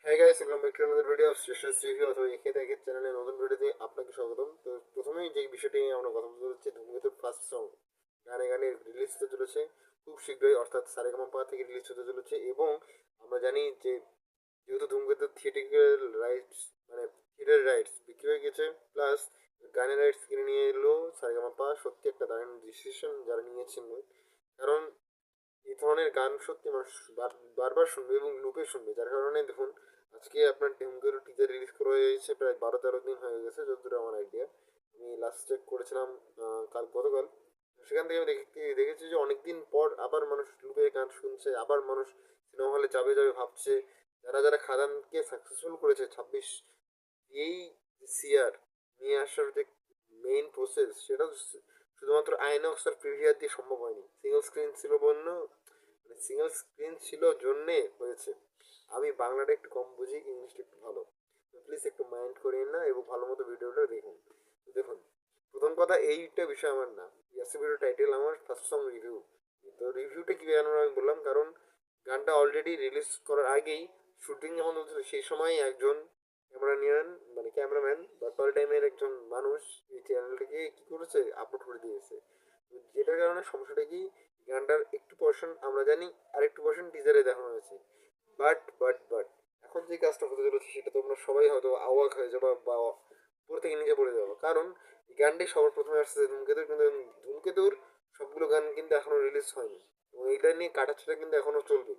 Hi guys, welcome back to another video of শ্রেষ্ঠ review অথবা একে দেখে চ্যানেলের নতুন ভিডিওতে আপনাকে স্বাগতম। তো প্রথমেই যে বিষয়টি নিয়ে আমরা কথা বলতে হচ্ছে ধূমকেতুর ফার্স্ট সং গানে গানে রিলিজ হতে চলেছে খুব শীঘ্রই, অর্থাৎ সারেগামাপা থেকে রিলিজ হতে চলেছে। এবং আমরা জানি যে যেহেতু ধূমকেতুর থিয়েটিক্যাল রাইটস মানে থিয়েটার রাইটস বিক্রি হয়ে গেছে, প্লাস গানের রাইটস কিনে নিয়ে এলো সারেগামাপা। সত্যি একটা দারুণ ডিসিশন যারা নিয়েছেন, কারণ এই ধরনের গান সত্যি মানুষ বারবার শুনবে এবং লুপে শুনবে। যার কারণে দেখুন, আজকে আপনার ঢেমকেরও টিজার রিলিজ করা হয়েছে, প্রায় 12-13 দিন হয়ে গেছে যতদূর আমার আইডিয়া। আমি লাস্ট চেক করেছিলাম গতকাল। সেখান থেকে আমি দেখেছি যে অনেকদিন পর আবার মানুষ লুপে গান শুনছে, আবার মানুষ সিনেমা হলে যাবে যাবে ভাবছে। যারা যারা খাদানকে সাকসেসফুল করেছে 26 এই সিআর নিয়ে আসার যে মেইন প্রসেস, সেটা শুধুমাত্র আইনক্স আর পিভিআর দিয়ে সম্ভব হয়নি। সিঙ্গেল স্ক্রিন ছিল সিঙ্গেল স্ক্রিন ছিল জন্যে হয়েছে। আমি বাংলাটা একটু কম বুঝি, ইংলিশটা একটু ভালো, প্লিজ একটু মাইন্ড করিয়েন না এবং ভালো মতো ভিডিওটা দেখুন। দেখুন, প্রথম কথা এইটা বিষয় আমার না, ইয়াসি ভিডিও টাইটেল আমার ফার্স্ট সং রিভিউ। তো রিভিউটা কি জানানো আমি বললাম, কারণ গানটা অলরেডি রিলিজ করার আগেই শুটিং যখন হচ্ছিল সেই সময় একজন ক্যামেরাম্যান ক্যামেরাম্যান বা টল টাইমের একজন মানুষ এই চ্যানেলটাকে কি করেছে, আপলোড করে দিয়েছে। তো যেটার কারণে সমস্যাটা কি, গানটার একটু পোর্শন আমরা জানি আর একটু পোর্শন টিজারে দেখানো হয়েছে। বাট এখন যে কাজটা হতে চলেছে সেটা তোমরা সবাই হয়তো অবাক হয়ে যাবে বা উপর থেকে নিচে পড়ে যাবো, কারণ এই গানটি সবার প্রথমে আসছে ধূমকেতুর, কিন্তু ধূমকেতুর সবগুলো গান কিন্তু এখনো রিলিজ হয়নি এবং এইটা নিয়ে কাটাছেড়া কিন্তু এখনো চলবে।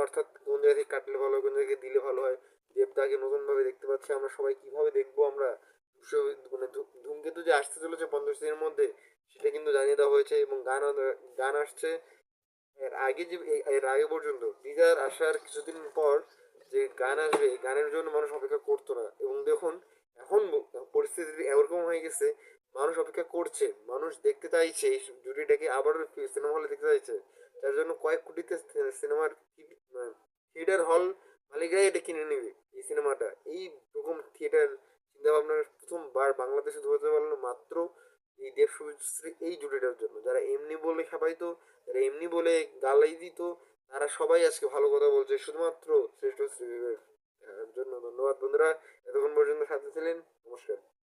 অর্থাৎ কোন জায়গা থেকে কাটলে ভালো হয়, কোন জায়গায় দিলে ভালো হয়। দেবদাকে নতুন ভাবে দেখতে পাচ্ছি আমরা, সবাই কিভাবে দেখবো আমরা। ধূমকেতু যে আসতে চলেছে 50 দিনের মধ্যে, সেটা কিন্তু জানিয়ে দেওয়া হয়েছে এবং গান আসছে। এর আগে পর্যন্ত টিজার আসার কিছুদিন পর যে গান আসবে, এই গানের জন্য মানুষ অপেক্ষা করতো না। এবং দেখুন, এখন পরিস্থিতি এরকম হয়ে গেছে, মানুষ অপেক্ষা করছে, মানুষ দেখতে চাইছে এই জুটিটাকে আবার সিনেমা হলে দেখতে চাইছে। যার জন্য কয়েক কোটিতে সিনেমার থিয়েটার হল মালিকরাই এটা কিনে নেবে এই সিনেমাটা। এই রকম থিয়েটার চিন্তা ভাবনার প্রথমবার বাংলাদেশে ধরতে পারলো মাত্র এই দেব শুভশ্রী এই জুটিটার জন্য। যারা এমনি বলে খেপাইতো, যারা এমনি বলে গালাই দিত, তারা সবাই আজকে ভালো কথা বলছে শুধুমাত্র শ্রেষ্ঠ শ্রী জন্য। ধন্যবাদ বন্ধুরা, এতক্ষণ পর্যন্ত সাথে ছিলেন। নমস্কার।